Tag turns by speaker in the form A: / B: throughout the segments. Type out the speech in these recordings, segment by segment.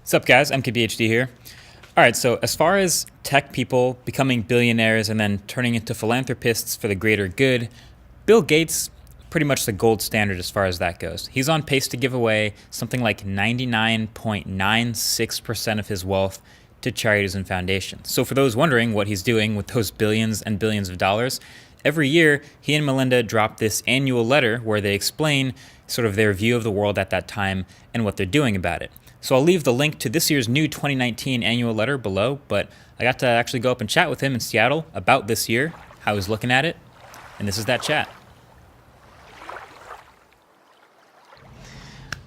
A: What's up, guys? MKBHD here. All right, so as far as tech people becoming billionaires and then turning into philanthropists for the greater good, Bill Gates, pretty much the gold standard as far as that goes. He's on pace to give away something like 99.96% of his wealth to charities and foundations. So for those wondering what he's doing with those billions and billions of dollars, every year he and Melinda drop this annual letter where they explain sort of their view of the world at that time and what they're doing about it. So I'll leave the link to this year's new 2019 annual letter below, but I got to actually go up and chat with him in Seattle about this year, how he's looking at it, and this is that chat.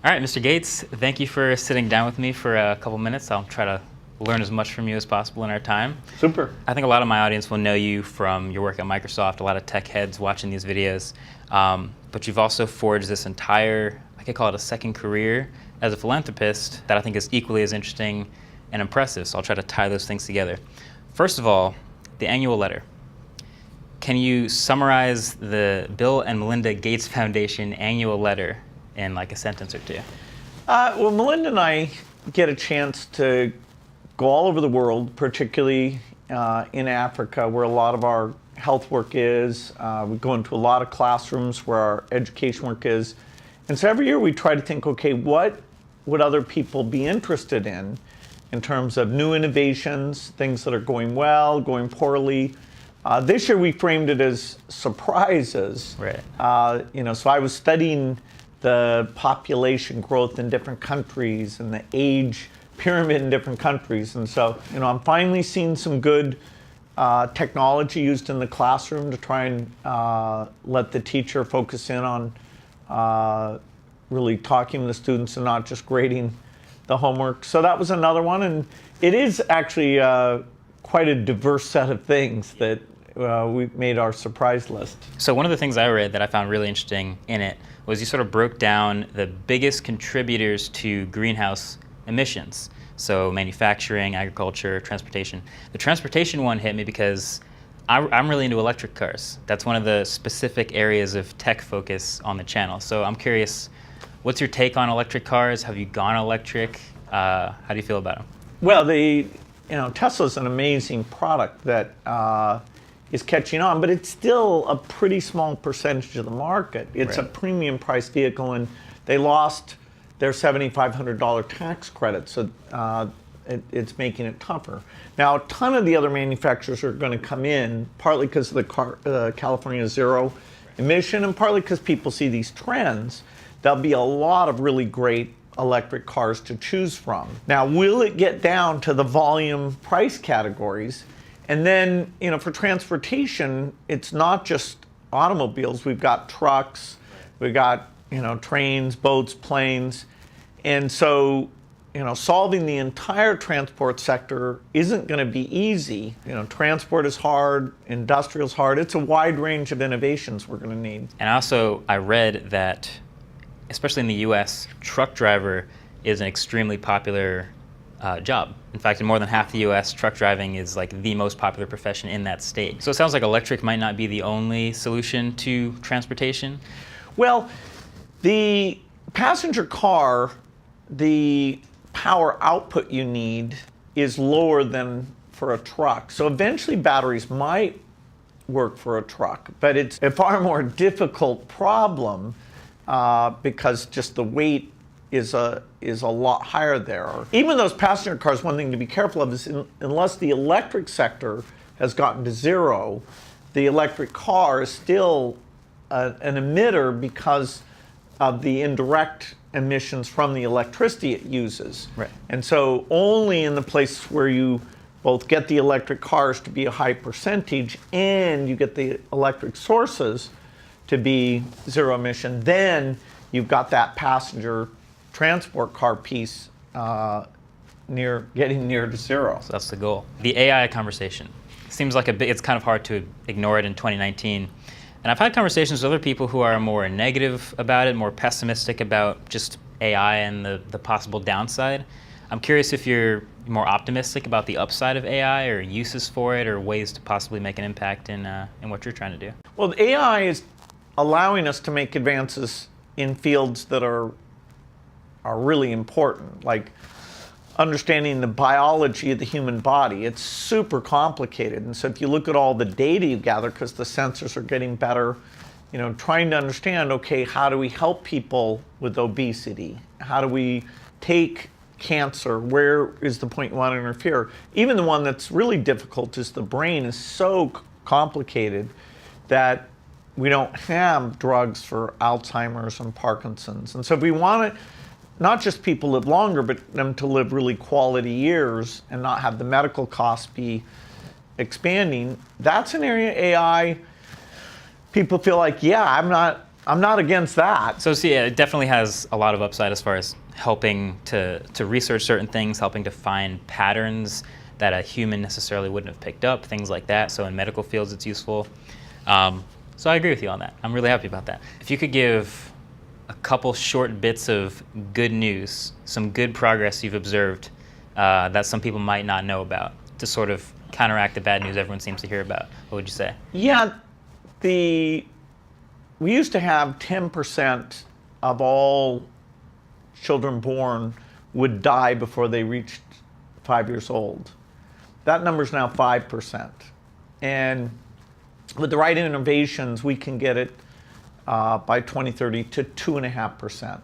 A: All right, Mr. Gates, thank you for sitting down with me for a couple minutes. I'll try to learn as much from you as possible in our time.
B: Super.
A: I think a lot of my audience will know you from your work at Microsoft, a lot of tech heads watching these videos, but you've also forged this entire, I could call it a second career as a philanthropist that I think is equally as interesting and impressive. So I'll try to tie those things together. First of all, the annual letter. Can you summarize the Bill and Melinda Gates Foundation annual letter in like a sentence or two?
B: Well, Melinda and I get a chance to go all over the world, particularly in Africa, where a lot of our health work is. We go into a lot of classrooms where our education work is. And so every year we try to think, okay, what would other people be interested in terms of new innovations, things that are going well, going poorly. This year we framed it as surprises.
A: Right.
B: So I was studying the population growth in different countries and the age pyramid in different countries. And so, I'm finally seeing some good technology used in the classroom to try and let the teacher focus in on really talking to the students and not just grading the homework. So that was another one, and it is actually quite a diverse set of things that we made our surprise list.
A: So one of the things I read that I found really interesting in it was you sort of broke down the biggest contributors to greenhouse emissions. So manufacturing, agriculture, transportation. The transportation one hit me because I'm really into electric cars. That's one of the specific areas of tech focus on the channel. So I'm curious, what's your take on electric cars? Have you gone electric? How do you feel about them?
B: Well, Tesla's an amazing product that is catching on, but it's still a pretty small percentage of the market. It's
A: Right.
B: a premium price vehicle, and they lost their $7,500 tax credit, so it's making it tougher. Now, a ton of the other manufacturers are going to come in, partly because of the California zero emission, and partly because people see these trends. There'll be a lot of really great electric cars to choose from. Now, will it get down to the volume price categories? And then, for transportation, it's not just automobiles. We've got trucks, we've got, trains, boats, planes. And so, solving the entire transport sector isn't going to be easy. Transport is hard, industrial's hard. It's a wide range of innovations we're going to need.
A: And I read that, especially in the US, truck driver is an extremely popular job. In fact, in more than half the US, truck driving is like the most popular profession in that state. So it sounds like electric might not be the only solution to transportation.
B: Well, the passenger car, the power output you need is lower than for a truck. So eventually batteries might work for a truck, but it's a far more difficult problem because just the weight is a lot higher there. Even those passenger cars, one thing to be careful of is unless the electric sector has gotten to zero, the electric car is still an emitter because of the indirect emissions from the electricity it uses.
A: Right.
B: And so only in the places where you both get the electric cars to be a high percentage and you get the electric sources to be zero emission, then you've got that passenger transport car piece getting near to zero.
A: So that's the goal. The AI conversation seems like it's kind of hard to ignore it in 2019. And I've had conversations with other people who are more negative about it, more pessimistic about just AI and the possible downside. I'm curious if you're more optimistic about the upside of AI or uses for it or ways to possibly make an impact in what you're trying to do.
B: Well, AI is allowing us to make advances in fields that are really important. Like understanding the biology of the human body. It's super complicated. And so if you look at all the data you gather, because the sensors are getting better, trying to understand, okay, how do we help people with obesity? How do we take cancer? Where is the point you want to interfere? Even the one that's really difficult is the brain is so complicated that we don't have drugs for Alzheimer's and Parkinson's. And so if we want to, not just people live longer, but them to live really quality years and not have the medical costs be expanding, that's an area AI, people feel like, yeah, I'm not against that.
A: So see, it definitely has a lot of upside as far as helping to research certain things, helping to find patterns that a human necessarily wouldn't have picked up, things like that. So in medical fields, it's useful. So I agree with you on that. I'm really happy about that. If you could give a couple short bits of good news, some good progress you've observed that some people might not know about, to sort of counteract the bad news everyone seems to hear about, what would you say?
B: Yeah, we used to have 10% of all children born would die before they reached 5 years old. That number is now 5%. And with the right innovations, we can get it by 2030 to 2.5%.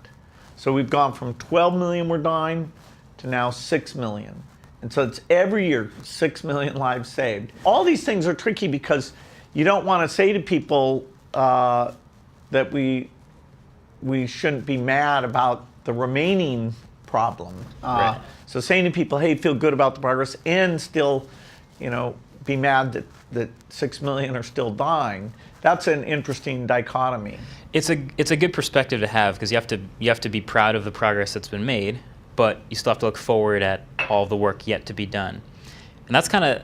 B: So we've gone from 12 million we're dying to now 6 million. And so it's every year 6 million lives saved. All these things are tricky because you don't want to say to people that we shouldn't be mad about the remaining problem.
A: Right.
B: So saying to people, hey, feel good about the progress, and still, be mad that 6 million are still dying. That's an interesting dichotomy.
A: It's a good perspective to have, because you have to be proud of the progress that's been made, but you still have to look forward at all the work yet to be done. And that's kind of,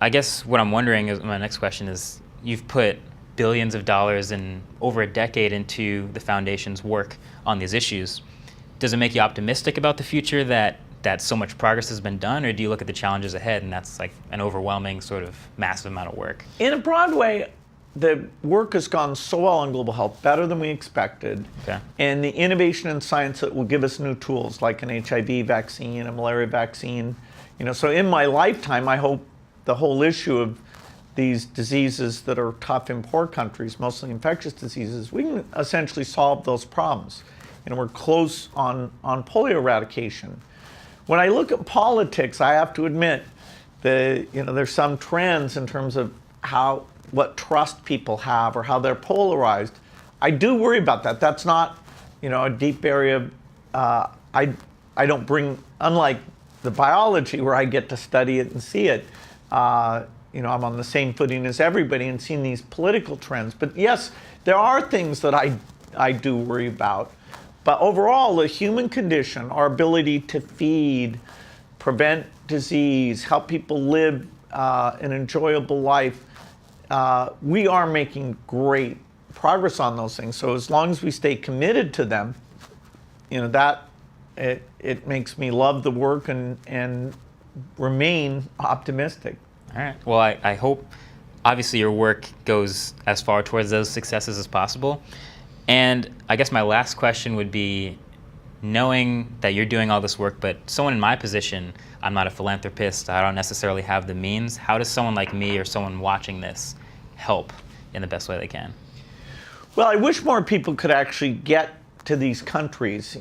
A: I guess what I'm wondering is, my next question is, you've put billions of dollars in over a decade into the foundation's work on these issues. Does it make you optimistic about the future that so much progress has been done, or do you look at the challenges ahead and that's like an overwhelming sort of massive amount of work?
B: In a broad way, the work has gone so well on global health, better than we expected.
A: Okay.
B: And the innovation in science that will give us new tools, like an HIV vaccine, a malaria vaccine. So in my lifetime, I hope the whole issue of these diseases that are tough in poor countries, mostly infectious diseases, we can essentially solve those problems. We're close on polio eradication. When I look at politics, I have to admit that there's some trends in terms of what trust people have or how they're polarized. I do worry about that. That's not a deep area. I don't bring, unlike the biology where I get to study it and see it. I'm on the same footing as everybody and seeing these political trends. But yes, there are things that I do worry about. But overall, the human condition, our ability to feed, prevent disease, help people live an enjoyable life, we are making great progress on those things. So as long as we stay committed to them, it makes me love the work and remain optimistic.
A: All right. Well, I hope, obviously, your work goes as far towards those successes as possible. And I guess my last question would be, knowing that you're doing all this work, but someone in my position, I'm not a philanthropist, I don't necessarily have the means, how does someone like me or someone watching this help in the best way they can?
B: Well, I wish more people could actually get to these countries,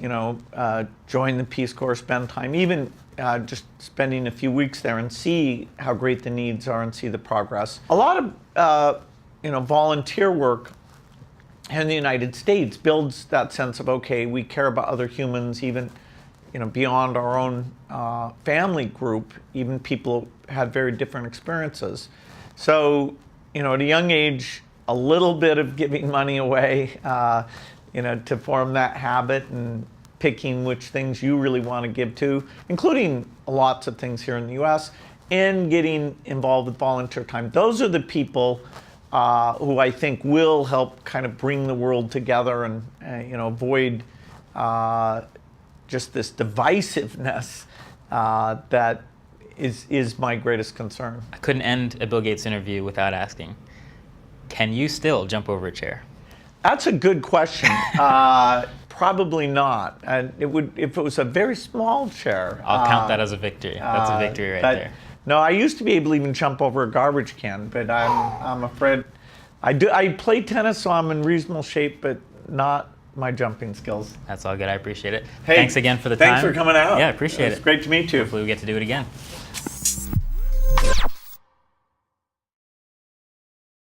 B: join the Peace Corps, spend time, even just spending a few weeks there and see how great the needs are and see the progress. A lot of volunteer work in the United States builds that sense of, okay, we care about other humans, even beyond our own family group, even people who had very different experiences. So at a young age, a little bit of giving money away, to form that habit and picking which things you really want to give to, including lots of things here in the US, and getting involved with volunteer time. Those are the people who I think will help kind of bring the world together and avoid just this divisiveness that is my greatest concern.
A: I couldn't end a Bill Gates interview without asking, can you still jump over a chair?
B: That's a good question. Probably not. And it would, if it was a very small chair.
A: I'll count that as a victory. That's a victory right there.
B: No, I used to be able to even jump over a garbage can, but I'm afraid I play tennis, so I'm in reasonable shape, but not my jumping skills.
A: That's all good. I appreciate it.
B: Hey,
A: thanks again for the time.
B: Thanks for coming out.
A: Yeah, appreciate it.
B: It's great to meet you.
A: Hopefully we get to do it again.